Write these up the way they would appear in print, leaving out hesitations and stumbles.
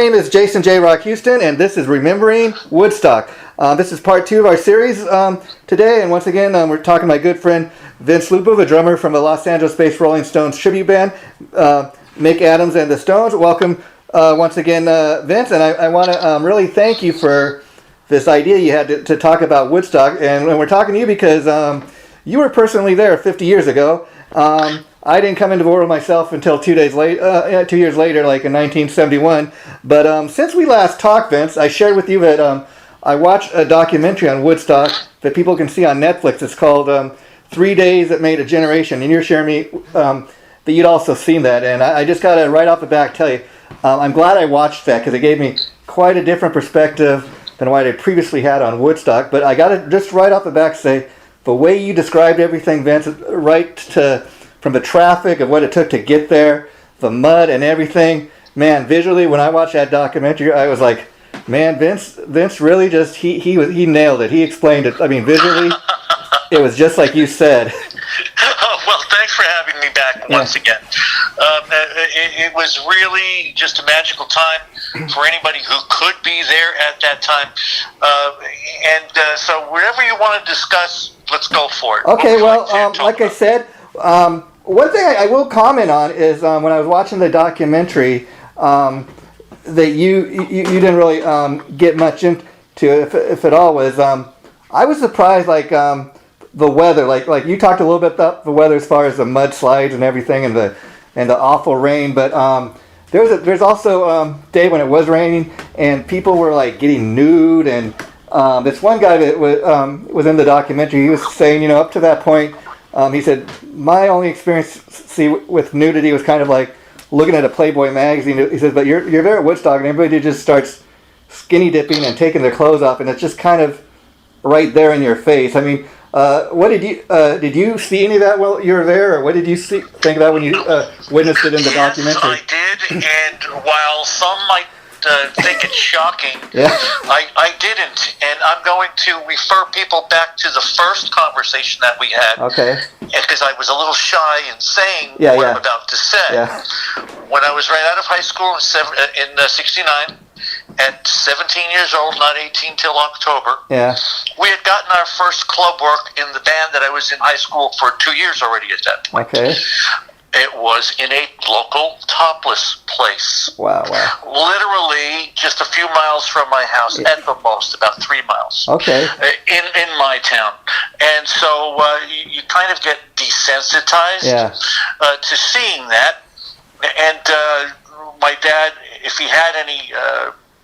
My name is Jason J. Rock Houston, and this is Remembering Woodstock. This is part 2 of our series today, and once again, we're talking to my good friend Vince Lupo, the drummer from the Los Angeles-based Rolling Stones tribute band, Mick Adams and the Stones. Welcome once again, Vince, and I want to really thank you for this idea you had to talk about Woodstock, and we're talking to you because you were personally there 50 years ago. I didn't come into the world myself until 2 years later, like in 1971. But since we last talked, Vince, I shared with you that I watched a documentary on Woodstock that people can see on Netflix. It's called 3 Days That Made a Generation. And you're sharing me that you'd also seen that. And I just got to right off the bat tell you, I'm glad I watched that because it gave me quite a different perspective than what I previously had on Woodstock. But I got to just right off the bat say, the way you described everything, Vince, right to from the traffic of what it took to get there, the mud and everything, man, visually, when I watched that documentary, I was like, man, Vince really just, he nailed it. He explained it. I mean, visually, it was just like you said. Oh, well, thanks for having me back once again. It was really just a magical time for anybody who could be there at that time. So whatever you want to discuss, let's go for it. Okay, like I said, one thing I will comment on is when I was watching the documentary that you didn't really get much into, if at all, was I was surprised, like the weather, like you talked a little bit about the weather as far as the mudslides and everything and the awful rain, but there's also a day when it was raining and people were like getting nude, and this one guy that was in the documentary, he was saying, up to that point, he said, my only experience with nudity was kind of like looking at a Playboy magazine. He says, but you're there at Woodstock and everybody just starts skinny dipping and taking their clothes off, and it's just kind of right there in your face. I mean, what did you see any of that while you were there, or what did you think of that when you witnessed it in the documentary? Yes, I did, and while some might think it's shocking, yeah. I didn't, and I'm going to refer people back to the first conversation that we had. Okay. Because I was a little shy in saying what I'm about to say. Yeah. When I was right out of high school in '69, at 17 years old, not 18 till October, we had gotten our first club work in the band that I was in high school for 2 years already at that point. Okay. It was in a local topless place. Wow. Literally just a few miles from my house, at the most, about 3 miles. Okay. In my town. And so you kind of get desensitized to seeing that. And my dad, if he had any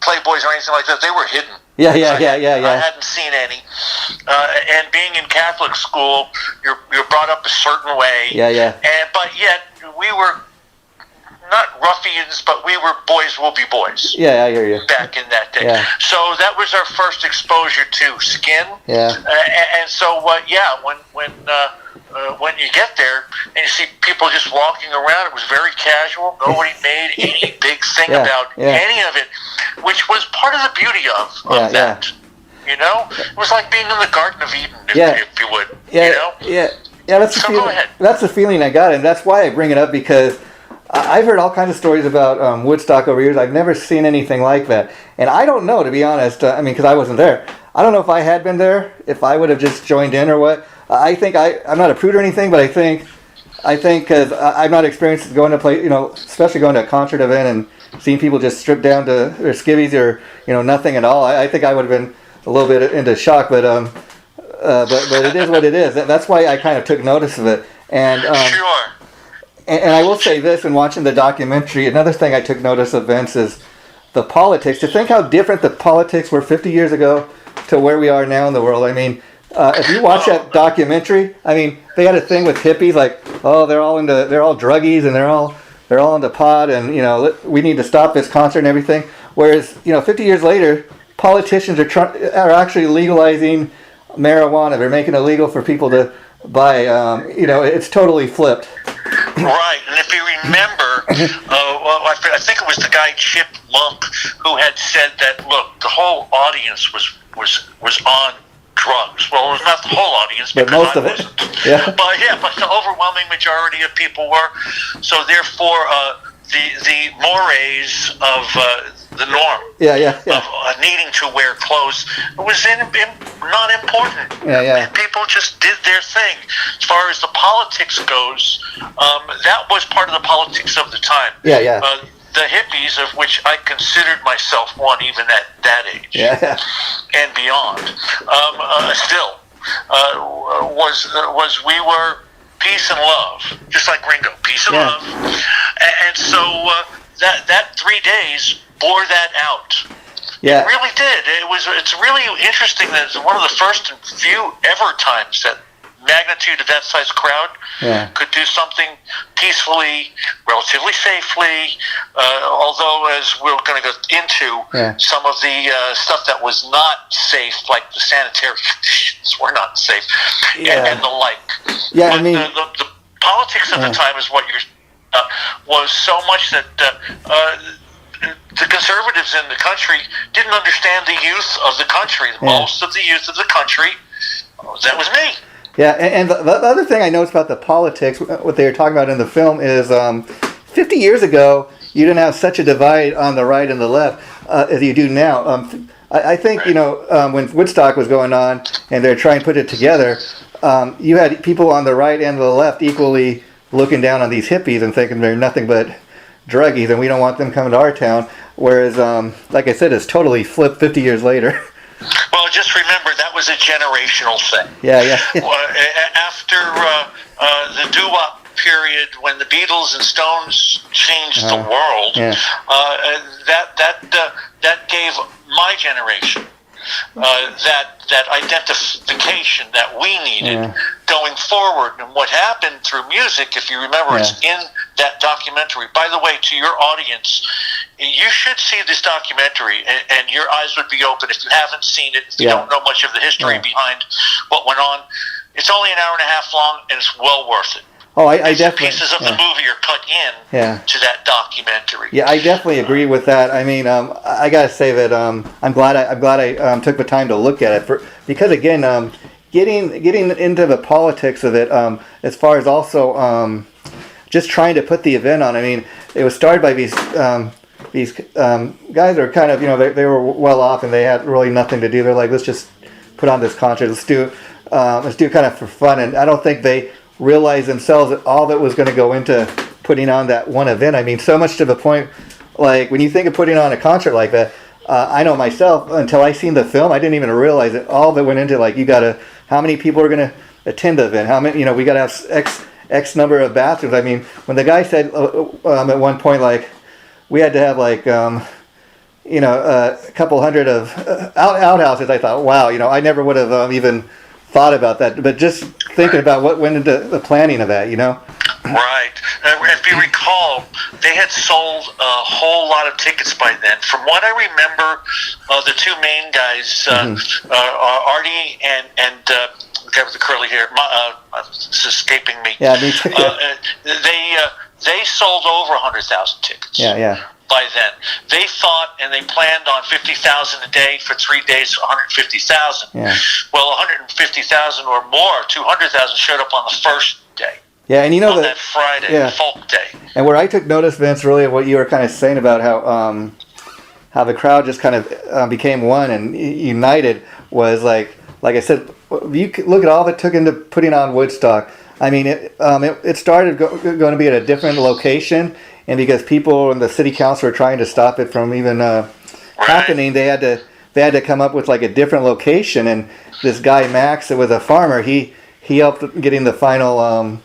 Playboys or anything like that, they were hidden. Yeah. I hadn't seen any. And being in Catholic school, you're brought up a certain way. Yeah. But yet, we were not ruffians, but we were boys will be boys. Yeah, I hear you. Back in that day. Yeah. So that was our first exposure to skin. Yeah. And so, when you get there and you see people just walking around, it was very casual. Nobody made any big thing about any of it, which was part of the beauty of that. It was like being in the Garden of Eden, if you would. Yeah. That's the feeling. Go ahead. That's the feeling I got, and that's why I bring it up, because I've heard all kinds of stories about Woodstock over years. I've never seen anything like that, and I don't know, to be honest. Because I wasn't there. I don't know if I had been there, if I would have just joined in or what. I think I'm not a prude or anything, but I think because I've not experienced going to play, especially going to a concert event and seeing people just stripped down to their skivvies or nothing at all. I think I would have been a little bit into shock, but it is what it is. That's why I kind of took notice of it. And sure. And I will say this, in watching the documentary, another thing I took notice of, Vince, is the politics. To think how different the politics were 50 years ago to where we are now in the world. I mean, if you watch that documentary, they had a thing with hippies, like, they're all druggies and they're all into pot, and we need to stop this concert and everything. Whereas 50 years later, politicians are actually legalizing marijuana. They're making it illegal for people to buy. It's totally flipped. Right, and if you remember, I think it was the guy Chip Lump who had said that, look, the whole audience was on drugs. Well, it was not the whole audience, but most of it. Yeah. But the overwhelming majority of people were. So therefore, the mores of the norm. Yeah. Of needing to wear clothes. It was not important. Yeah. People just did their thing. As far as the politics goes, that was part of the politics of the time. Yeah. The hippies, of which I considered myself one even at that age and beyond, still was we were peace and love, just like Ringo, peace and love. And so that 3 days bore that out. Yeah. It really did. It's really interesting that it's one of the first and few ever times that magnitude of that size crowd could do something peacefully, relatively safely, although as we're going to go into, some of the stuff that was not safe, like the sanitary conditions were not safe, and the like. Yeah, but I mean, the politics of the time is what you're was so much that the conservatives in the country didn't understand the youth of the country. Most of the youth of the country, that was me. Yeah, and the other thing I noticed about the politics, what they were talking about in the film, is 50 years ago, you didn't have such a divide on the right and the left as you do now. I think, when Woodstock was going on and they're trying to put it together, you had people on the right and the left equally looking down on these hippies and thinking they're nothing but druggies and we don't want them coming to our town. Whereas, like I said, it's totally flipped 50 years later. Well, just remember, that was a generational thing. Yeah. After the doo-wop period, when the Beatles and Stones changed the world, that gave my generation that identification that we needed going forward. And what happened through music, if you remember, it's in that documentary. By the way, to your audience, you should see this documentary, and your eyes would be open if you haven't seen it, if you don't know much of the history behind what went on. It's only an hour and a half long, and it's well worth it. Oh, I definitely. Pieces of the movie are cut in to that documentary. Yeah, I definitely agree with that. I mean, I gotta say that I'm glad I took the time to look at it because again, getting into the politics of it, as far as also just trying to put the event on. I mean, it was started by these guys that are kind of they were well off and they had really nothing to do. They're like, let's just put on this concert. Let's do kind of for fun. And I don't think they realized themselves that all that was going to go into putting on that one event. I mean, so much to the point, like when you think of putting on a concert like that, I know myself, until I seen the film, I didn't even realize that all that went into, like, how many people are going to attend the event, how many, we got to have X number of bathrooms. I mean, when the guy said at one point, like, we had to have like, a couple hundred of outhouses, I thought, wow, I never would have even thought about that, but just thinking about what went into the planning of that, Right. If you recall, they had sold a whole lot of tickets by then. From what I remember, the two main guys, Artie and the guy with the curly hair, it's escaping me. Yeah, me too. They sold over 100,000 tickets. Yeah. By then, they thought and they planned on 50,000 a day for 3 days, 150,000. Yeah. Well, 150,000 or more, 200,000 showed up on the first day. Yeah, and on that Friday, Folk Day. And where I took notice, Vince, really what you were kind of saying about how the crowd just kind of became one and united was like I said, you look at all that took into putting on Woodstock. I mean, it started going to be at a different location. And because people in the city council were trying to stop it from even happening, they had to come up with like a different location. And this guy Max, that was a farmer, he helped getting the final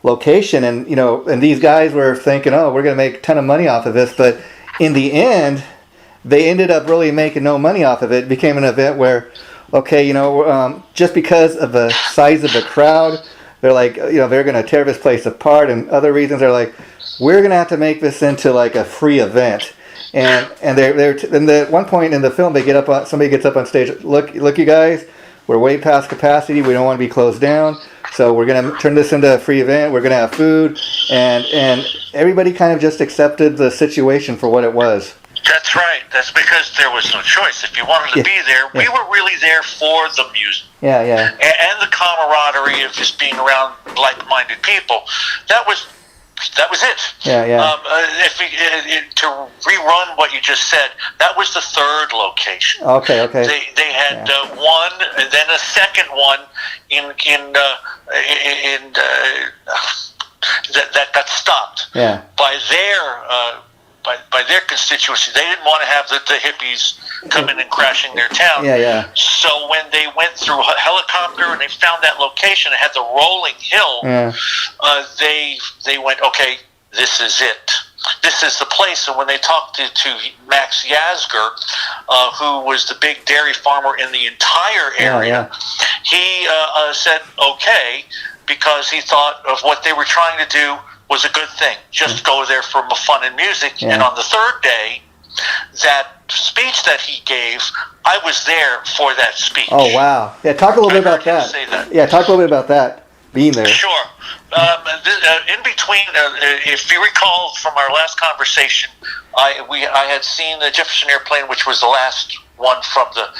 location. And and these guys were thinking, oh, we're going to make a ton of money off of this. But in the end, they ended up really making no money off of it. It became an event where, okay, just because of the size of the crowd, they're like, they're going to tear this place apart. And other reasons are like, we're going to have to make this into like a free event. And at one point in the film, somebody gets up on stage, look, you guys, we're way past capacity. We don't want to be closed down. So we're going to turn this into a free event. We're going to have food. And everybody kind of just accepted the situation for what it was. That's right. That's because there was no choice. If you wanted to be there, we were really there for the music. Yeah. And the camaraderie of just being around like-minded people. That was That was it. Yeah, yeah. To rerun what you just said, that was the third location. Okay. They had one, and then a second one that got stopped by their constituency. They didn't want to have the hippies come in and crashing their town. Yeah. So when they went through a helicopter and they found that location, it had the rolling hill. They went, okay, this is it. This is the place. And when they talked to Max Yasgur, who was the big dairy farmer in the entire area, he said, okay, because he thought of what they were trying to do was a good thing. Just go there for fun and music. And on the third day, that speech that he gave, I was there for that speech. Oh, wow. Yeah, talk a little bit about that. Say that. Yeah, talk a little bit about that, being there. Sure. In between, if you recall from our last conversation, I had seen the Jefferson Airplane, which was the last one from the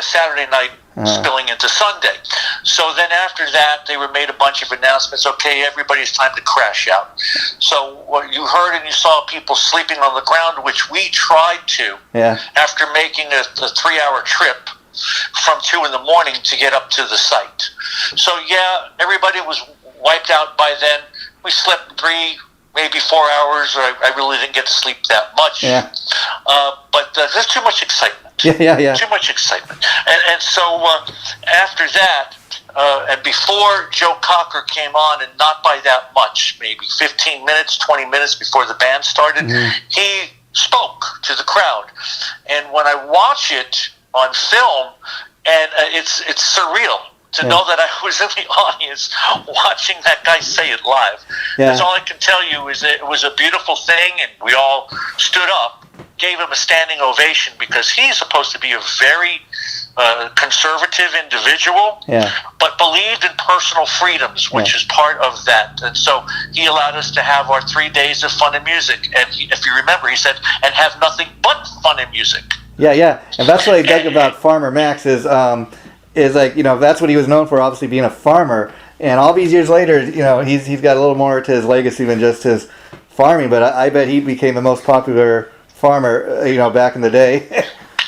Saturday night spilling into Sunday. So then after that, they made a bunch of announcements. Okay, everybody's time to crash out. So what you heard and you saw people sleeping on the ground, which we tried to after making a 3-hour trip from 2 in the morning to get up to the site. So everybody was wiped out by then. We slept 3, maybe 4 hours. I really didn't get to sleep that much. But there's too much excitement. Yeah. Too much excitement. And so after that, and before Joe Cocker came on, and not by that much, maybe 15 minutes, 20 minutes before the band started, he spoke to the crowd. And when I watch it on film, and it's surreal to know that I was in the audience watching that guy say it live. That's all I can tell you is that it was a beautiful thing, and we all stood up, gave him a standing ovation, because he's supposed to be a very conservative individual, but believed in personal freedoms, which is part of that. And so he allowed us to have our 3 days of fun and music. And if you remember, he said, and have nothing but fun and music. Yeah. And that's what I dug about Farmer Max is like, that's what he was known for, obviously being a farmer. And all these years later, he's got a little more to his legacy than just his farming. But I bet he became the most popular farmer, back in the day.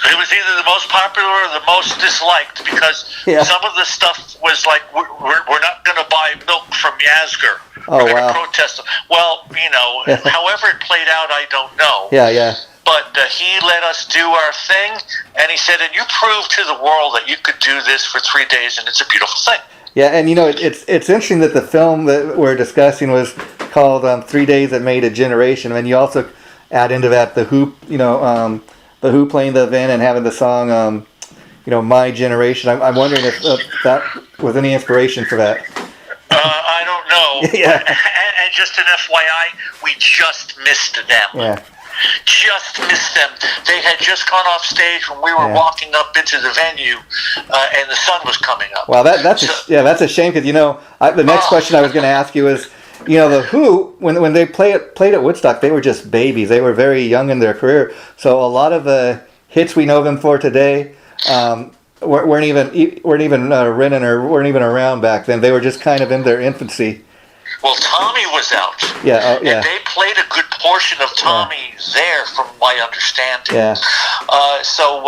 It was either the most popular or the most disliked, because some of the stuff was like, we're not going to buy milk from Yasgur. We're going to protest them. Well, however it played out, I don't know. Yeah. But he let us do our thing, and he said, and you proved to the world that you could do this for 3 days, and it's a beautiful thing. Yeah, and it's interesting that the film that we're discussing was called 3 Days That Made a Generation, and you also add into that the Who, the Who playing the event and having the song, My Generation. I'm wondering if that was any inspiration for that. I don't know. And just an FYI, we just missed them. Yeah. Just missed them. They had just gone off stage when we were walking up into the venue, and the sun was coming up. Well, that's a shame, because the next question I was going to ask you is, the Who, when they played at Woodstock, they were just babies. They were very young in their career. So a lot of the hits we know them for today weren't even written or weren't even around back then. They were just kind of in their infancy. Well, Tommy was out. Yeah. And they played a good portion of Tommy there, from my understanding. Yeah. So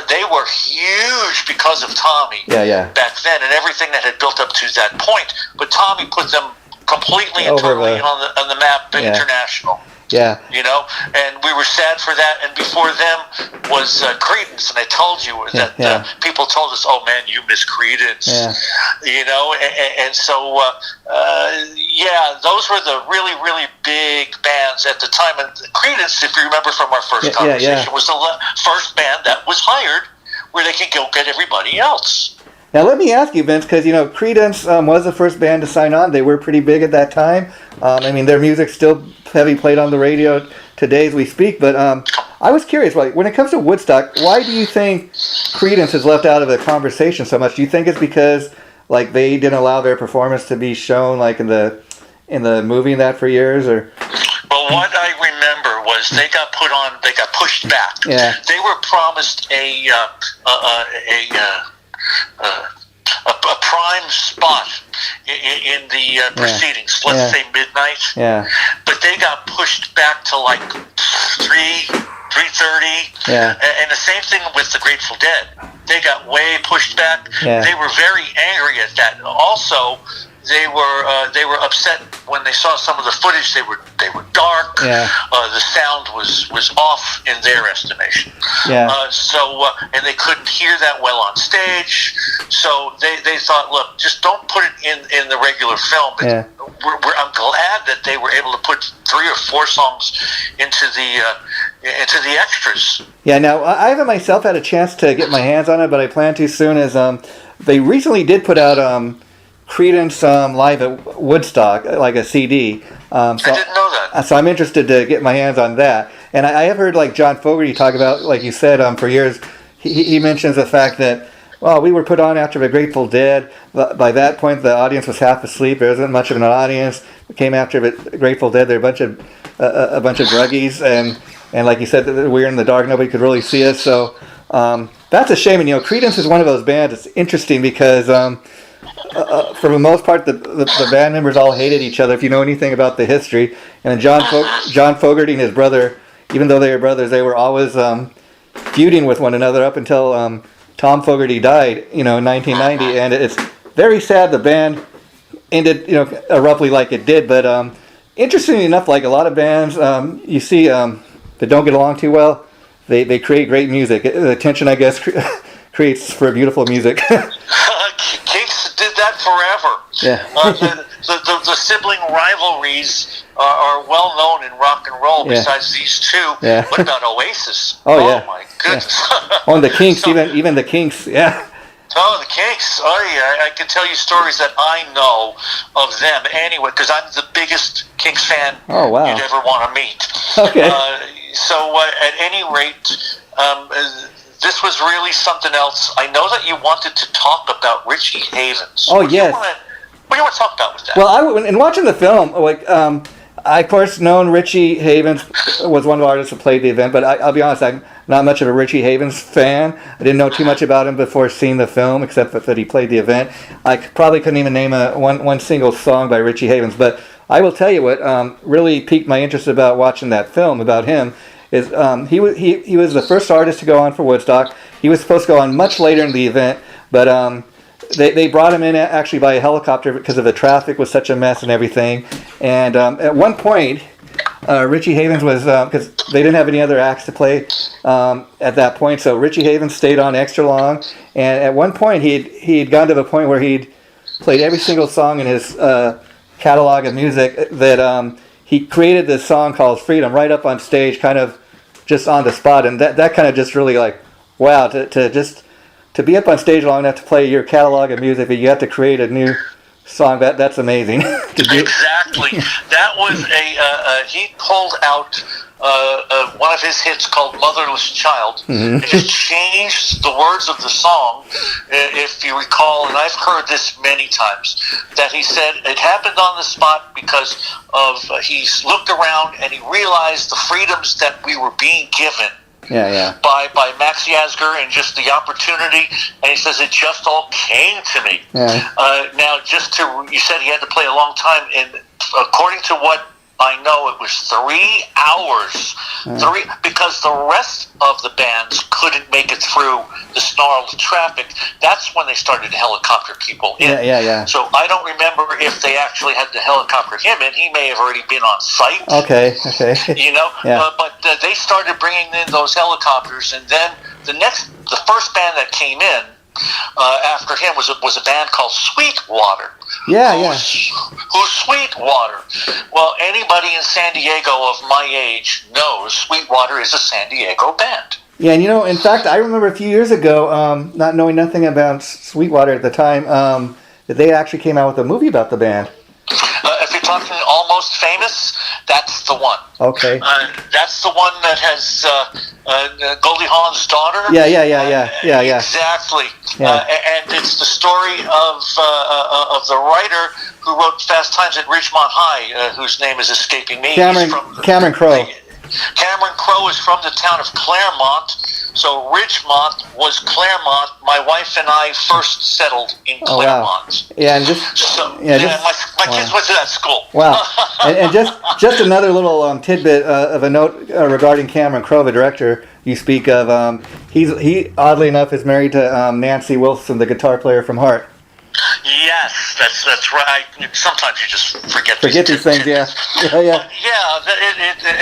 they were huge because of Tommy. Back then, and everything that had built up to that point. But Tommy put them completely and totally on the map international. Yeah. And we were sad for that. And before them was Creedence, and I told you that people told us, "Oh man, you miss Creedence." And so those were the really, really big bands at the time. And Creedence, if you remember from our first conversation, was the first band that was hired where they could go get everybody else. Now let me ask you, Vince, because Creedence was the first band to sign on. They were pretty big at that time. Their music's still heavy played on the radio today as we speak. But I was curious, when it comes to Woodstock, why do you think Creedence is left out of the conversation so much? Do you think it's because they didn't allow their performance to be shown in the movie and that for years, or? Well, what I remember was they got pushed back. Yeah. They were promised a prime spot in the proceedings. Let's say midnight. Yeah. But they got pushed back to like 3:30. Yeah. And the same thing with the Grateful Dead. They got way pushed back. Yeah. They were very angry at that. Also, they were upset when they saw some of the footage. They were dark. Yeah. The sound was off in their estimation. Yeah. And they couldn't hear that well on stage. So they thought, look, just don't put it in the regular film. Yeah. I'm glad that they were able to put 3 or 4 songs into the extras. Yeah. Now I haven't myself had a chance to get my hands on it, but I plan to soon. As they recently did put out Creedence live at Woodstock, like a CD. I didn't know that. So I'm interested to get my hands on that. And I have heard like John Fogerty talk about, like you said, for years. He mentions the fact that, well, we were put on after the Grateful Dead. By that point, the audience was half asleep. There wasn't much of an audience. It came after the Grateful Dead. They're a bunch of druggies, and like you said, we were in the dark. Nobody could really see us. So that's a shame. And Creedence is one of those bands. It's interesting because for the most part, the band members all hated each other. If you know anything about the history, and John Fogerty and his brother, even though they were brothers, they were always feuding with one another up until Tom Fogerty died, in 1990. And it's very sad the band ended, abruptly like it did. But interestingly enough, like a lot of bands, you see that don't get along too well, they create great music. The tension, I guess, creates for beautiful music. Kinks did that forever. Yeah. The sibling rivalries are well known in rock and roll. Yeah. Besides these two, Yeah. what about Oasis? Oh yeah. My goodness. Yeah. Oh, and the Kinks, even the Kinks. Yeah. Oh, the Kinks. Oh yeah, I can tell you stories that I know of them anyway, because I'm the biggest Kinks fan you'd ever want to meet. Okay. At any rate, this was really something else. I know that you wanted to talk about Richie Havens. Oh, yes. What do you want to talk about with that? Well, in watching the film, I, of course, known Richie Havens was one of the artists who played the event, but I'll be honest, I'm not much of a Richie Havens fan. I didn't know too much about him before seeing the film, except that he played the event. I probably couldn't even name one single song by Richie Havens, but I will tell you what really piqued my interest about watching that film about him is he was the first artist to go on for Woodstock. He was supposed to go on much later in the event, but they brought him in actually by a helicopter because of the traffic was such a mess and everything. And at one point, Richie Havens was, because they didn't have any other acts to play at that point, so Richie Havens stayed on extra long. And at one point, he'd gotten to the point where he'd played every single song in his catalog of music that he created this song called Freedom right up on stage, kind of just on the spot. And that kind of just really like, wow, to be up on stage long enough to play your catalog of music, but you have to create a new song. That's amazing. Exactly. That was he pulled out one of his hits called Motherless Child, and just changed the words of the song, if you recall, and I've heard this many times, that he said it happened on the spot because of he looked around and he realized the freedoms that we were being given by Max Yasgur and just the opportunity, and he says it just all came to me. Now, you said he had to play a long time, and according to what I know, it was 3 hours. Because the rest of the bands couldn't make it through the snarled traffic. That's when they started to helicopter people in. So I don't remember if they actually had to helicopter him in. He may have already been on site. Okay. But they started bringing in those helicopters, and then the first band that came in after him was a band called Sweetwater. Who's Sweetwater? Well, anybody in San Diego of my age knows Sweetwater is a San Diego band. Yeah, and in fact, I remember a few years ago, not knowing nothing about Sweetwater at the time, that they actually came out with a movie about the band. If you're talking Almost Famous, that's the one. Okay. That's the one that has Goldie Hawn's daughter. Yeah. Exactly. And it's the story of the writer who wrote Fast Times at Ridgemont High, whose name is escaping me. Cameron Crowe. Cameron Crowe is from the town of Claremont, So Ridgemont was Claremont. My wife and I first settled in Claremont. Wow. Yeah, and my kids went to that school. Wow. and just another little tidbit of a note regarding Cameron Crowe, the director you speak of. He oddly enough is married to Nancy Wilson, the guitar player from Heart. Yes, that's right. Sometimes you just forget these things. Yeah.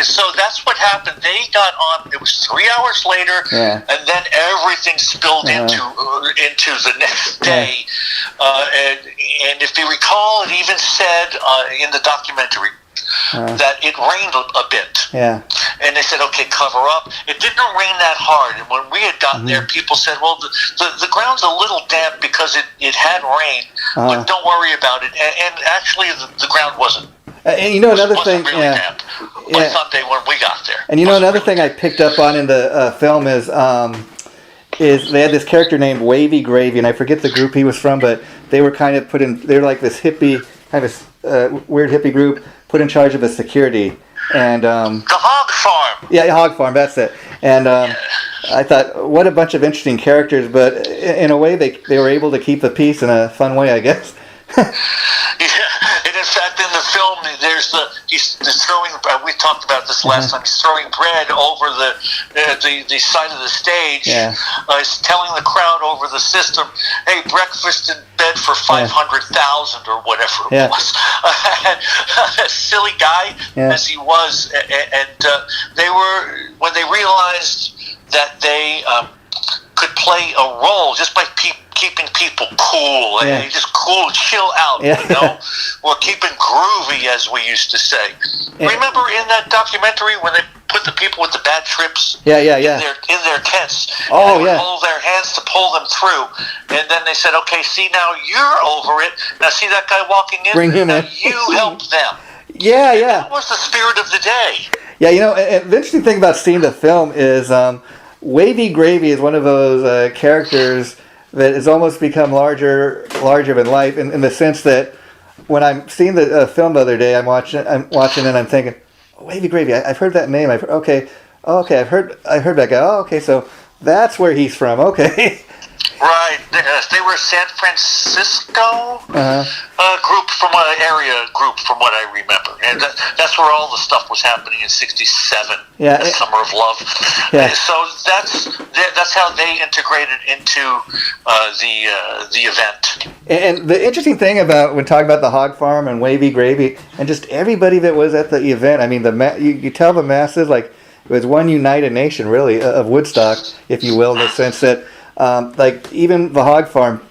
So that's what happened. They got on. It was 3 hours later, and then everything spilled into the next day. And if you recall, it even said in the documentary that it rained a bit. Yeah. And they said, okay, cover up. It didn't rain that hard. And when we had gotten there, people said, well, the ground's a little damp because it had rain, but don't worry about it. And actually, the ground wasn't. And you know another thing, really damp by Sunday when we got there. And you know another thing I picked up on in the film is they had this character named Wavy Gravy, and I forget the group he was from, but they were kind of they were like this hippie, kind of weird hippie group, put in charge of a security. And the hog farm. Yeah, hog farm. That's it. And I thought, what a bunch of interesting characters. But in a way, they were able to keep the peace in a fun way, I guess. And in fact, in the film, he's throwing. We talked about this last time. He's throwing bread over the side of the stage. Yeah. He's telling the crowd over the system, "Hey, breakfast in bed for 500,000 or whatever it was." A silly guy as he was, and they were when they realized that they could play a role just by keeping people cool and just chill out, you know, or keeping groovy, as we used to say. Remember in that documentary when they put the people with the bad trips in their tents, and they would hold their hands to pull them through, and then they said, okay, see, now you're over it, now see that guy walking in, bring him now in. you help them. That was the spirit of the day. Yeah, you know, and the interesting thing about seeing the film is Wavy Gravy is one of those characters that has almost become larger than life in the sense that when I'm seeing the film the other day, I'm watching and I'm thinking, Wavy Gravy, I've heard that name. Okay, I've heard that guy. Oh, okay, so that's where he's from. Okay. Right, they were a San Francisco group from what I remember, and that's where all the stuff was happening in '67. The Summer of Love. So that's how they integrated into the event. And the interesting thing about when talking about the hog farm and Wavy Gravy and just everybody that was at the event, I mean, you tell the masses like it was one united nation, really, of Woodstock, if you will, in the sense that. Like even the hog farm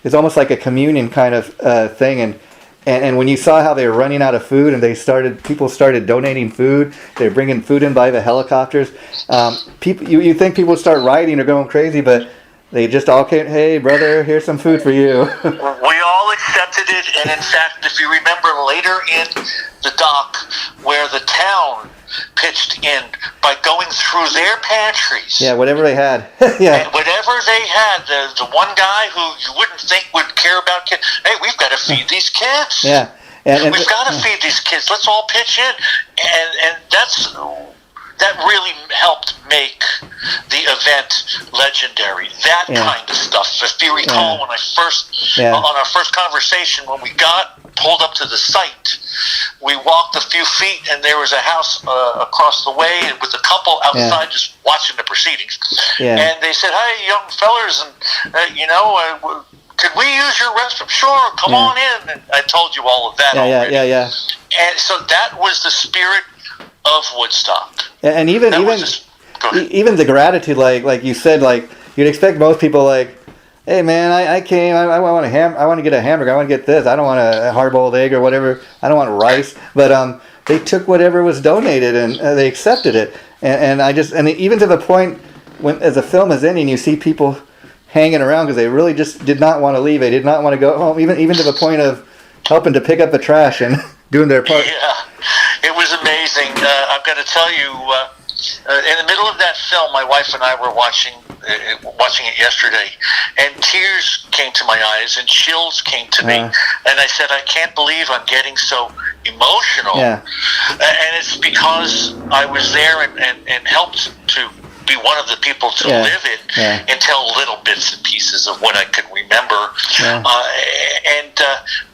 is almost like a communion kind of thing, and when you saw how they were running out of food and people started donating food, they were bringing food in by the helicopters. You think people would start rioting or going crazy, but they just all came. Hey, brother, here's some food for you. We all accepted it, and in fact, if you remember later in the doc, where the town pitched in by going through their pantries. Yeah, whatever they had. And whatever they had, the one guy who you wouldn't think would care about kids, hey, we've got to feed these kids. Yeah. And we've got to feed these kids. Let's all pitch in. And that really helped make the event legendary. That kind of stuff. If you recall, when on our first conversation, when we pulled up to the site, we walked a few feet, and there was a house across the way with a couple outside just watching the proceedings. And they said, "Hey, young fellers, and could we use your restroom?" "Sure, come on in." And I told you all of that already. And so that was the spirit of Woodstock. And even the gratitude, like you said, like you'd expect most people, like, hey man, I came, I want to get a hamburger, I want to get this, I don't want a hard-boiled egg or whatever, I don't want rice, but they took whatever was donated and they accepted it, and even to the point when as the film is ending, you see people hanging around because they really just did not want to leave, they did not want to go home, even to the point of helping to pick up the trash and doing their part. It was amazing. I've got to tell you, in the middle of that film, my wife and I were watching it yesterday, and tears came to my eyes and chills came to me. And I said, I can't believe I'm getting so emotional. And it's because I was there and helped to be one of the people to live it and tell little bits and pieces of what I could remember.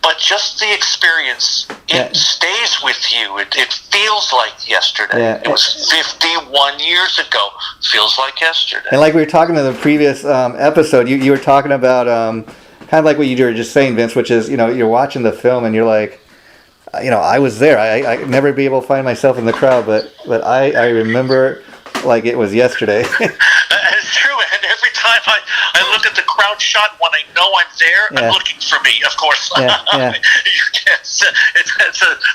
But just the experience, it stays with you. It feels like yesterday. It was 51 years ago. Feels like yesterday. And like we were talking in the previous episode, you were talking about kind of like what you were just saying, Vince, which is, you're watching the film and you're like, I was there. I never be able to find myself in the crowd, but I remember like it was yesterday. It's true, and every time I look at the crowd shot when I know I'm there, I'm looking for me, of course. It's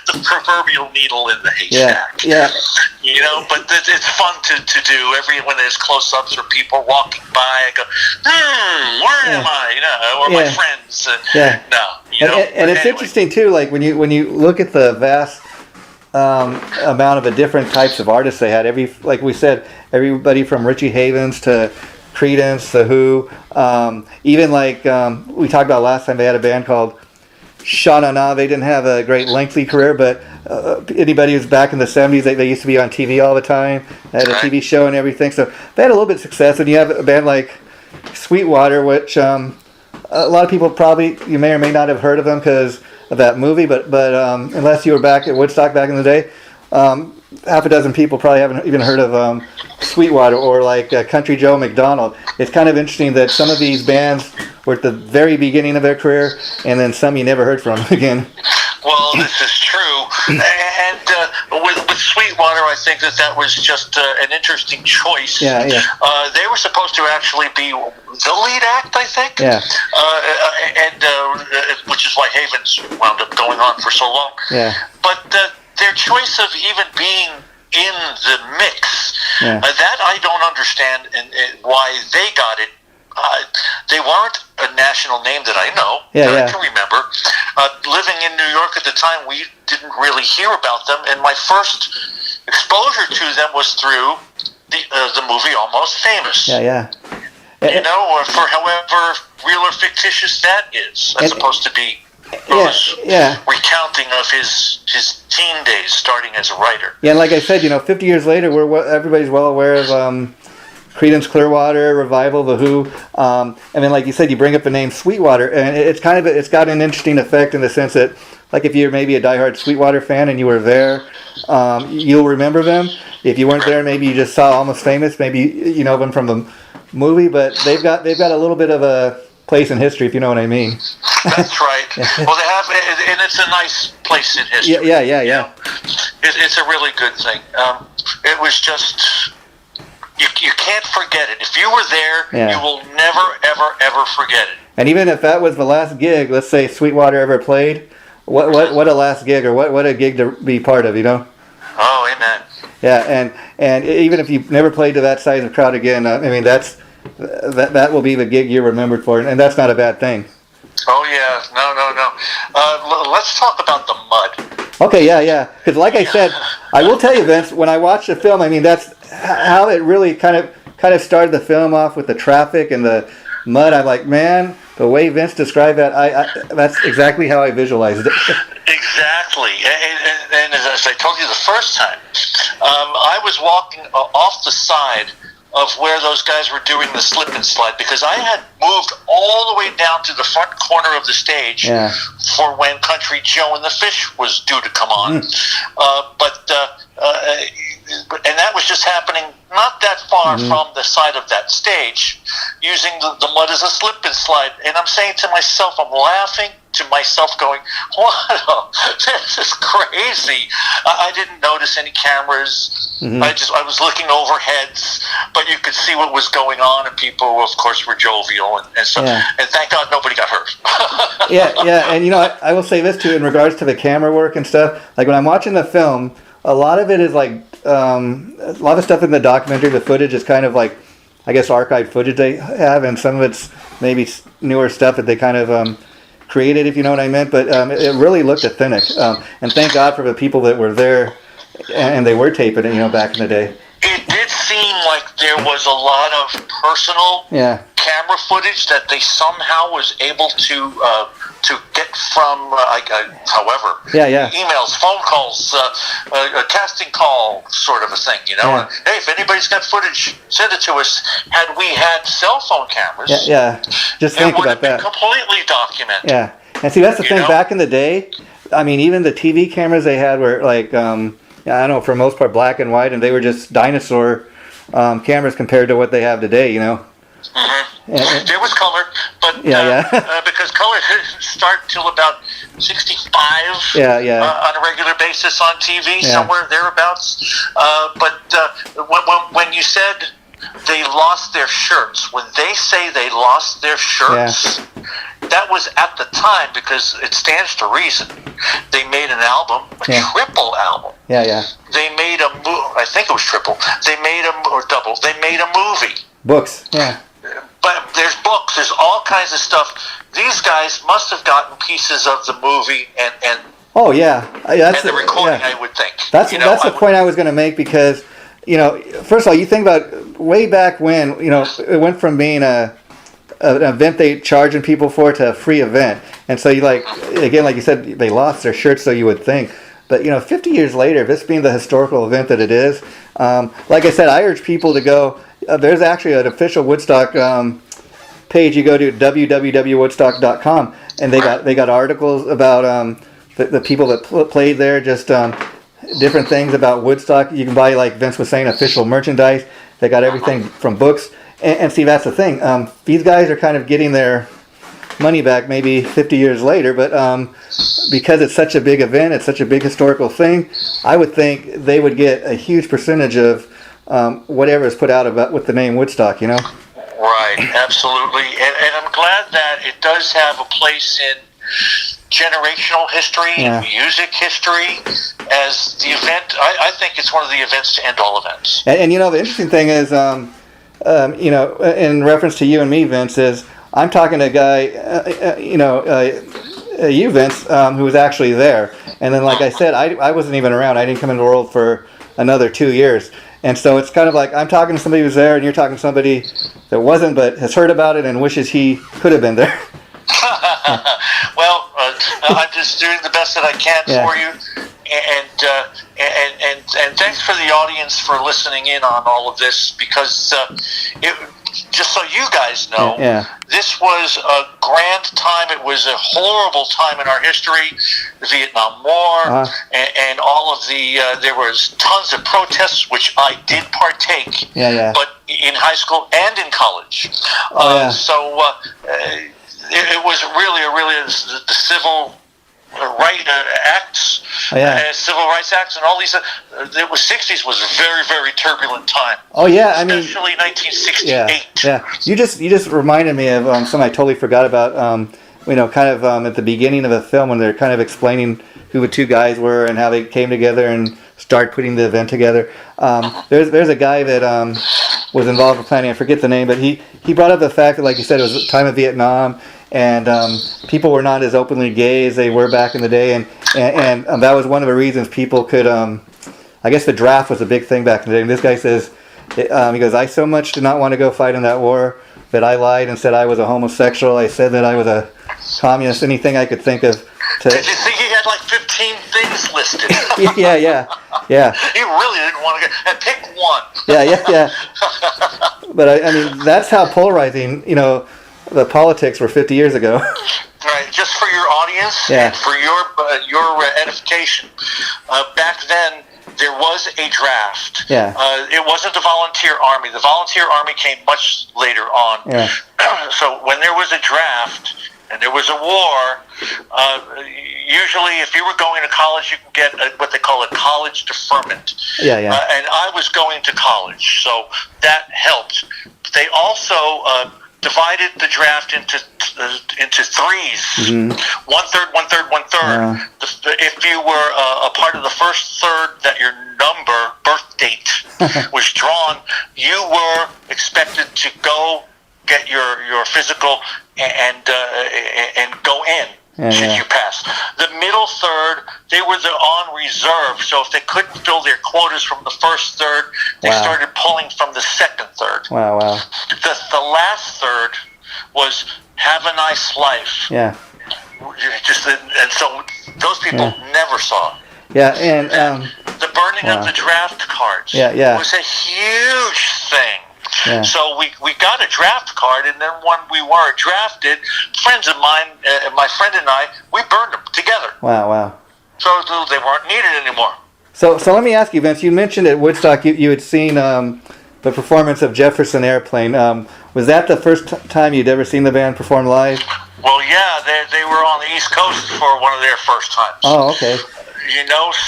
the proverbial needle in the haystack. But it's fun to do. When there's close-ups or people walking by, I go, where am I? Or my friends. And it's interesting too, like when you look at the vast amount of different types of artists they had. Like we said, everybody from Richie Havens to Creedence, The Who, even like we talked about last time, they had a band called Sha Na Na. They didn't have a great lengthy career, but anybody who's back in the 70s, they used to be on TV all the time. They had a TV show and everything, so they had a little bit of success. And you have a band like Sweetwater, which a lot of people probably, you may or may not have heard of them because of that movie, but unless you were back at Woodstock back in the day, half a dozen people probably haven't even heard of Sweetwater or like Country Joe McDonald. It's kind of interesting that some of these bands were at the very beginning of their career, and then some you never heard from again. Well, this is true, and with Sweetwater, I think that was just an interesting choice. They were supposed to actually be the lead act, I think. Which is why Havens wound up going on for so long. But their choice of even being in the mix, that I don't understand, and why they got it. They weren't a national name that I know, that I can remember. Living in New York at the time, we didn't really hear about them, and my first exposure to them was through the movie Almost Famous. Or for however real or fictitious that is, as opposed to be recounting of his teen days starting as a writer. And like I said, 50 years later, everybody's well aware of Creedence Clearwater, Revival, The Who, and then like you said, you bring up the name Sweetwater, and it's got an interesting effect in the sense that, like if you're maybe a diehard Sweetwater fan and you were there, you'll remember them. If you weren't there, maybe you just saw Almost Famous, maybe you know them from the movie, but they've got a little bit of a place in history, if you know what I mean. That's right. Well, they have, and it's a nice place in history. It's a really good thing. It was just, you can't forget it. If you were there, you will never, ever, ever forget it. And even if that was the last gig, let's say Sweetwater ever played, what a last gig, or what a gig to be part of, Oh, amen. Yeah, and even if you've never played to that size of crowd again, I mean that will be the gig you're remembered for, and that's not a bad thing. Oh yeah, no. Let's talk about the mud. Okay, yeah. Because like I said, I will tell you, Vince, when I watched the film, I mean that's how it really kind of started the film off with the traffic and the mud. I'm like, man, the way Vince described that, that's exactly how I visualized it. Exactly, and as I told you the first time, I was walking off the side of where those guys were doing the slip and slide, because I had moved all the way down to the front corner of the stage for when Country Joe and the Fish was due to come on. And that was just happening not that far from the side of that stage, using the mud as a slip and slide. And I'm saying to myself, I'm laughing to myself going, this is crazy. I didn't notice any cameras. I was looking over heads, but you could see what was going on, and people, of course, were jovial, and so, and thank God nobody got hurt. And I will say this too, in regards to the camera work and stuff, like when I'm watching the film, a lot of it is like, a lot of stuff in the documentary, the footage is kind of like, I guess, archived footage they have, and some of it's maybe newer stuff that they kind of created, if you know what I meant, but it really looked authentic, and thank God for the people that were there, and they were taping it, back in the day. It did seem like there was a lot of personal camera footage that they somehow was able to get get from, however, emails, phone calls, a casting call sort of a thing, you know. Yeah. Hey, if anybody's got footage, send it to us. Had we had cell phone cameras, just think about that. Completely documented. Yeah, and see, that's the thing. Back in the day, I mean, even the TV cameras they had were like, I don't know, for the most part black and white, and they were just dinosaur cameras compared to what they have today, you know. Mm-hmm. There was color, but because color didn't start till about 65 on a regular basis on TV, somewhere thereabouts. But when you said they lost their shirts, when they say they lost their shirts, that was at the time, because it stands to reason. They made an album, a triple album. They made I think it was triple. They made or double. They made a movie. Books, But there's books, there's all kinds of stuff. These guys must have gotten pieces of the movie and that's the recording, I would think. That's the point I was going to make, because, you know, first of all, you think about way back when, you know, it went from being an event they charging people for to a free event. And so you like you said, they lost their shirts, so you would think. But, you know, 50 years later, this being the historical event that it is, like I said, I urge people to go. There's actually an official Woodstock page. You go to www.woodstock.com, and they got articles about the people that played there, just different things about Woodstock. You can buy, like Vince was saying, official merchandise. They got everything from books. And see, that's the thing. These guys are kind of getting their money back maybe 50 years later, but because it's such a big event, it's such a big historical thing, I would think they would get a huge percentage of whatever is put out about with the name Woodstock, you know? Right, absolutely. And I'm glad that it does have a place in generational history, music history, as the event. I think it's one of the events to end all events. And you know, the interesting thing is, you know, in reference to you and me, Vince, is I'm talking to a guy, you, Vince, who was actually there. And then, like I said, I wasn't even around. I didn't come into the world for another 2 years. And so it's kind of like I'm talking to somebody who was there, and you're talking to somebody that wasn't, but has heard about it and wishes he could have been there. Well, I'm just doing the best that I can for you. And thanks for the audience for listening in on all of this, because just so you guys know, this was a grand time. It was a horrible time in our history, the Vietnam War, and all of the, there was tons of protests, which I did partake, but in high school and in college. So it was really the civil acts, civil rights acts, and all these. It was 60s was a very, very turbulent time. Especially 1968. You just reminded me of something I totally forgot about. You know, kind of at the beginning of the film, when they're kind of explaining who the two guys were and how they came together and started putting the event together. There's a guy that was involved in planning. I forget the name, but he brought up the fact that, like you said, it was the time of Vietnam. And people were not as openly gay as they were back in the day, and that was one of the reasons people could. I guess the draft was a big thing back in the day. And this guy says, he goes, "I so much did not want to go fight in that war that I lied and said I was a homosexual. I said that I was a communist. Anything I could think of." Did you think he had like 15 things listed? Yeah. He really didn't want to go. And pick one. Yeah. But I mean, that's how polarizing, you know, the politics were 50 years ago. Right, just for your audience and for your edification, back then there was a draft. It wasn't the volunteer army. The volunteer army came much later on. So when there was a draft and there was a war, usually if you were going to college, you could get what they call a college deferment. And I was going to college, so that helped. They also divided the draft into threes, 1/3, 1/3, 1/3. If you were a part of the first third that your birth date was drawn, you were expected to go get your physical and go in. Should you pass. The middle third, they were on reserve, so if they couldn't fill their quotas from the first third, they started pulling from the second third. The last third was have a nice life. and so those people never saw it. Yeah, and the burning of the draft cards was a huge thing. Yeah. So we got a draft card, and then when we weren't drafted, friends of mine, my friend and I, we burned them together. Wow. So they weren't needed anymore. So let me ask you, Vince, you mentioned at Woodstock you had seen the performance of Jefferson Airplane. Was that the first time you'd ever seen the band perform live? Well, yeah, they were on the East Coast for one of their first times. Oh, okay.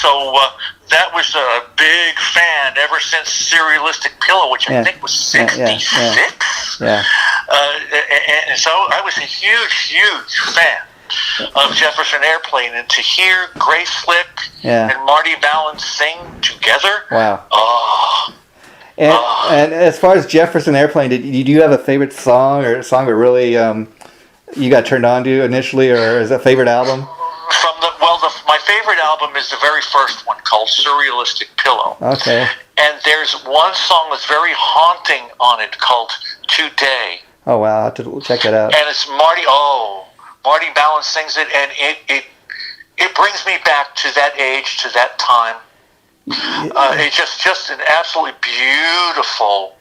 So that was a big fan ever since Serialistic Pillow, which I think was 66. Yeah. And so I was a huge fan of Jefferson Airplane, and to hear Grace Slick and Marty Balin sing together. Wow. Oh. And as far as Jefferson Airplane, do you have a favorite song or a song that really you got turned on to initially, or is it a favorite album? My favorite album is the very first one, called Surrealistic Pillow. Okay. And there's one song that's very haunting on it called Today. Oh, wow. I'll have to check it out. And it's Marty Balin sings it, and it brings me back to that age, to that time. It's just an absolutely beautiful,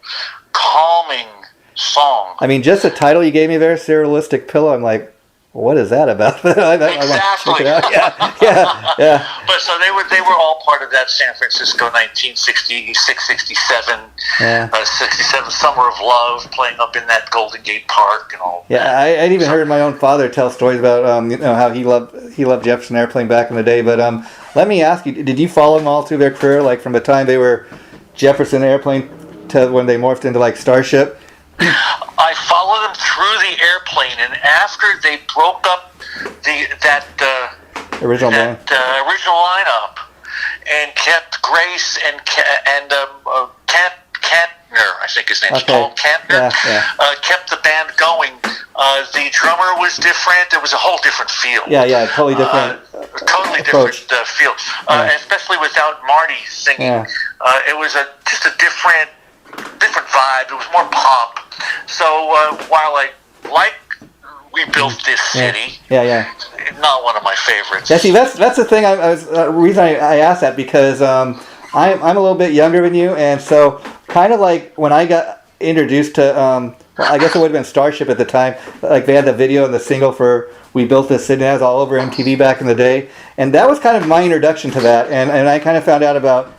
calming song. I mean, just the title you gave me there, Serialistic Pillow, I'm like, what is that about? Exactly. Yeah. But so they were all part of that San Francisco 1966, 67, 67 Summer of Love, playing up in that Golden Gate Park and all. Yeah, I'd even heard my own father tell stories about how he loved Jefferson Airplane back in the day. But let me ask you, did you follow them all through their career, like from the time they were Jefferson Airplane to when they morphed into like Starship? I followed them through the Airplane, and after they broke up that original lineup and kept Grace and Kantner, I think his name's Paul Kantner, kept the band going. The drummer was different. It was a whole different feel. Yeah, totally different. Different feel, especially without Marty singing. It was just a different vibe. It was more pop. So while I like We Built This City, not one of my favorites. Yeah, see, that's the thing. Reason I asked that because I'm a little bit younger than you, and so kind of like when I got introduced to, I guess it would have been Starship at the time. Like they had the video and the single for We Built This City. That was all over MTV back in the day, and that was kind of my introduction to that. And I kind of found out about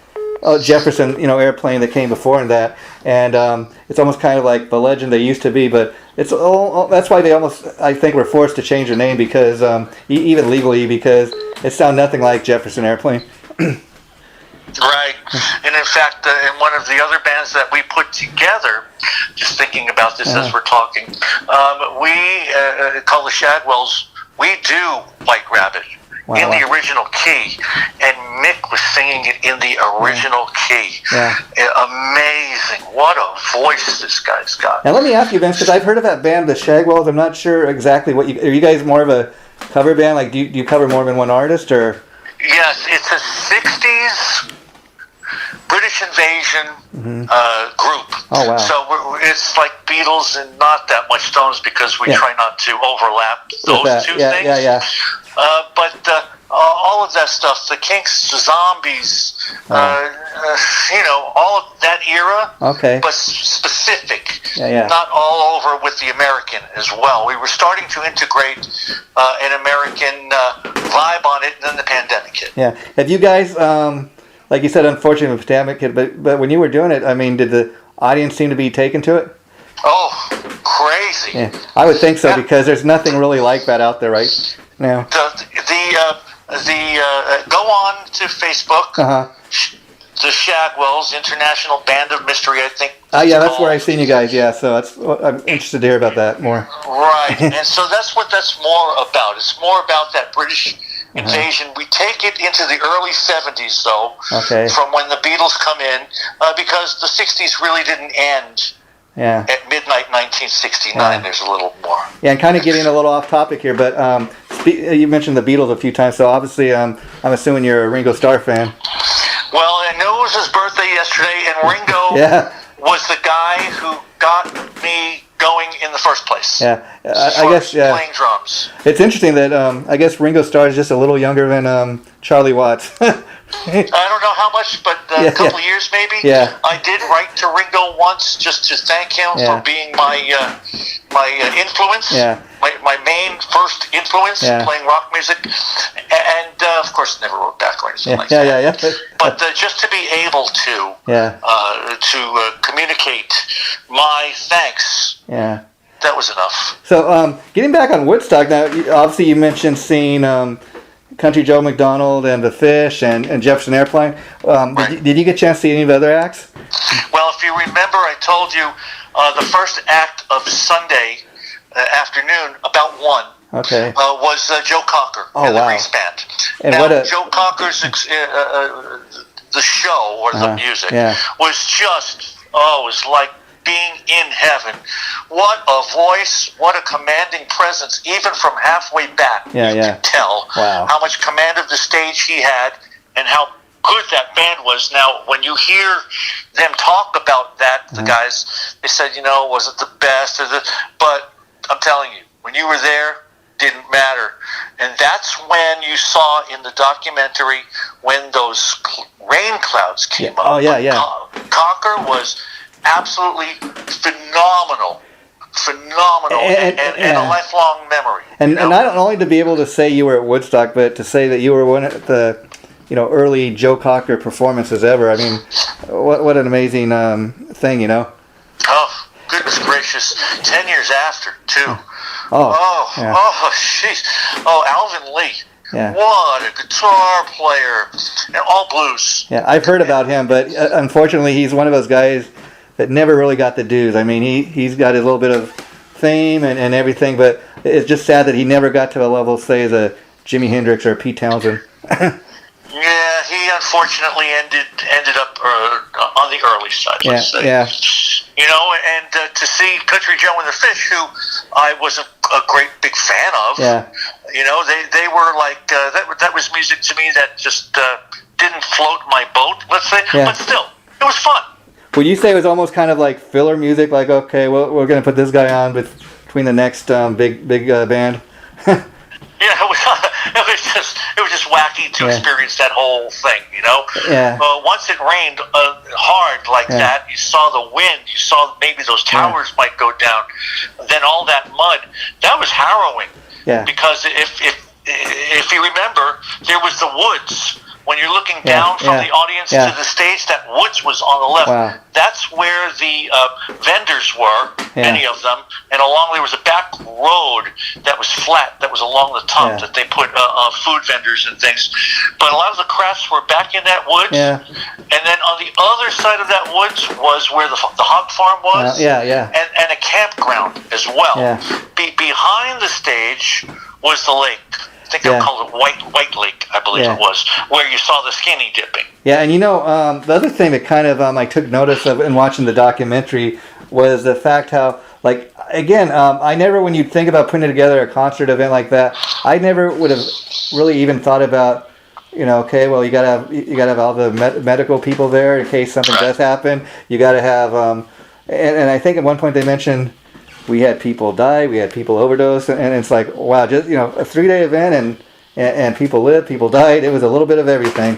Jefferson, Airplane that came before and that, and it's almost kind of like the legend they used to be. But that's why they almost, I think, were forced to change their name because even legally, because it sounded nothing like Jefferson Airplane. Right, and in fact, in one of the other bands that we put together, just thinking about this as we're talking, we call the Shagwells. We do White Rabbit. In the original key, and Mick was singing it in the original key. Yeah. Amazing! What a voice this guy's got. Now let me ask you, Vince, because I've heard of that band, the Shagwells. I'm not sure exactly what are you guys more of a cover band? Like, do you cover more than one artist, or? Yes, it's a '60s British Invasion group. Oh wow! So it's like Beatles and not that much Stones because we try not to overlap those two things. Yeah. But all of that stuff, the Kinks, the Zombies, all of that era, but specific, not all over with the American as well. We were starting to integrate an American vibe on it, and then the pandemic hit. Yeah. Have you guys, like you said, unfortunately the pandemic hit, but when you were doing it, I mean, did the audience seem to be taken to it? Oh, crazy. Yeah, I would think so because there's nothing really like that out there right now. Go on to Facebook. The Shagwells, International Band of Mystery, I think. That's where I've seen you guys. Yeah, so I'm interested to hear about that more. Right, and so that's what that's more about. It's more about that British invasion. We take it into the early 70s, though, from when the Beatles come in, because the 60s really didn't end. Yeah. At midnight 1969, there's a little more. Yeah, and kind of getting a little off topic here, but you mentioned the Beatles a few times, so obviously I'm assuming you're a Ringo Starr fan. Well, I knew it was his birthday yesterday, and Ringo was the guy who got me going in the first place. Yeah, I guess playing drums. It's interesting that I guess Ringo Starr is just a little younger than Charlie Watts. I don't know how much, but a couple of years maybe. Yeah. I did write to Ringo once just to thank him for being my influence. Yeah. My main first influence playing rock music, and of course never wrote back or anything like that. Yeah. But just to be able to communicate my thanks. Yeah. That was enough. So getting back on Woodstock now, obviously you mentioned seeing Country Joe McDonald and the Fish and Jefferson Airplane. Right. Did you get a chance to see any of the other acts? Well, if you remember, I told you the first act of Sunday afternoon, about 1, was Joe Cocker and the Reese Band. And now, Joe Cocker's the show or the music was just, it was like being in heaven. What a voice, what a commanding presence, even from halfway back. You could tell how much command of the stage he had and how good that band was. Now, when you hear them talk about that, the guys, they said, was it the best? But I'm telling you, when you were there, didn't matter. And that's when you saw in the documentary when those rain clouds came up. Cocker was absolutely phenomenal and a lifelong memory. And not only to be able to say you were at Woodstock, but to say that you were one of the early Joe Cocker performances ever. I mean, what an amazing thing, Oh, goodness gracious. 10 years after, too. Jeez. Alvin Lee. Yeah. What a guitar player. And all blues. Yeah, I've heard about him, but unfortunately he's one of those guys that never really got the dues. I mean, he's got a little bit of fame and everything, but it's just sad that he never got to the level, say, as a Jimi Hendrix or Pete Townsend. Yeah, he unfortunately ended up on the early side, let's say. Yeah. And to see Country Joe and the Fish, who I was a great big fan of, they were like, that was music to me that just didn't float my boat, let's say, but still, it was fun. Would you say it was almost kind of like filler music, like, okay, well, we're going to put this guy on between the next big band? Yeah, it was just wacky to experience that whole thing, Yeah. Once it rained hard like that, you saw the wind, you saw maybe those towers might go down, then all that mud, that was harrowing. Yeah. Because if you remember, there was the woods. When you're looking down from the audience to the stage, that woods was on the left. Wow. That's where the vendors were, many of them, and along there was a back road that was flat, that was along the top, that they put food vendors and things. But a lot of the crafts were back in that woods, and then on the other side of that woods was where the hog farm was, and a campground as well. Behind the stage was the lake. I think they called it White Lake, I believe it was, where you saw the skinny dipping. Yeah, and the other thing that kind of I took notice of in watching the documentary was the fact how, like, again, I never, when you think about putting together a concert event like that, I never would have really even thought about, okay, well, you gotta have all the medical people there in case something does happen. You gotta have, and I think at one point they mentioned, we had people die, we had people overdose, and it's like, wow, just a 3-day event, and people lived, people died. It was a little bit of everything.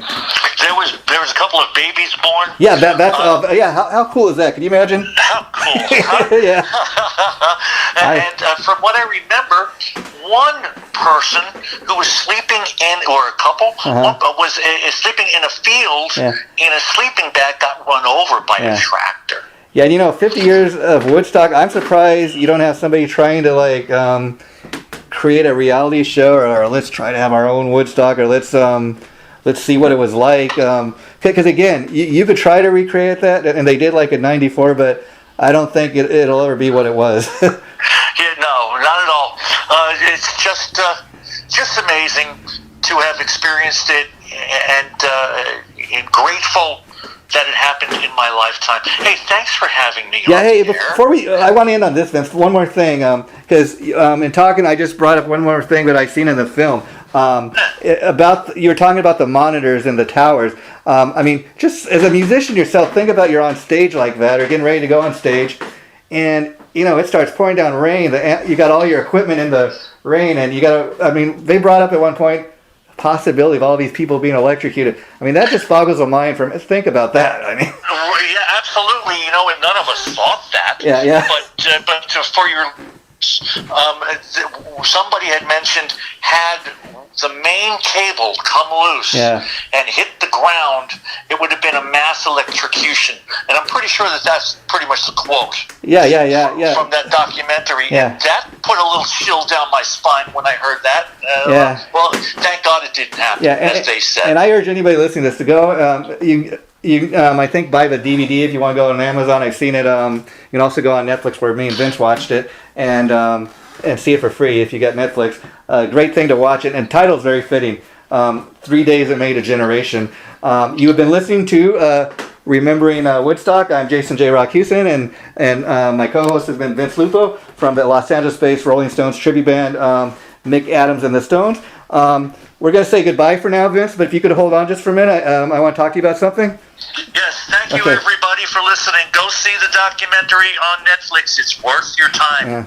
There was a couple of babies born. Yeah, that's how cool is that? Can you imagine? How cool? Huh? Yeah. And from what I remember, one person who was sleeping in, or a couple, was sleeping in a field in a sleeping bag, got run over by a tractor. Yeah, and 50 years of Woodstock, I'm surprised you don't have somebody trying to create a reality show, or let's try to have our own Woodstock, or let's see what it was like. Because again, you could try to recreate that, and they did in '94, but I don't think it'll ever be what it was. No, not at all. It's just amazing to have experienced it, and grateful that it happened in my lifetime. Hey, thanks for having me. Before I want to end on this, Vince. One more thing, because in talking, I just brought up one more thing that I seen in the film about you were talking about the monitors and the towers. I mean, just as a musician yourself, think about you're on stage like that, or getting ready to go on stage, and it starts pouring down rain. You got all your equipment in the rain, and they brought up at one point the possibility of all these people being electrocuted. I mean, that just boggles the mind. Think about that. I mean, yeah, absolutely. And none of us thought that. Yeah. But for your, somebody had mentioned had the main cable come loose and hit the ground, it would have been a mass electrocution. And I'm pretty sure that's pretty much the quote. Yeah. From that documentary. Yeah. And that put a little chill down my spine when I heard that. Well, thank God it didn't happen, as they said. And I urge anybody listening to this to go. You I think buy the DVD if you want to go on Amazon. I've seen it. You can also go on Netflix where me and Vince watched it, and see it for free if you got Netflix. Great thing to watch it, and title's very fitting. 3 Days That Made a Generation. You have been listening to Remembering Woodstock. I'm Jason J. Rock Houston, and my co-host has been Vince Lupo from the Los Angeles-based Rolling Stones tribute band, Mick Adams and the Stones. We're going to say goodbye for now, Vince, but if you could hold on just for a minute, I want to talk to you about something. Yes, thank you everybody for listening. Go see the documentary on Netflix. It's worth your time. Yeah.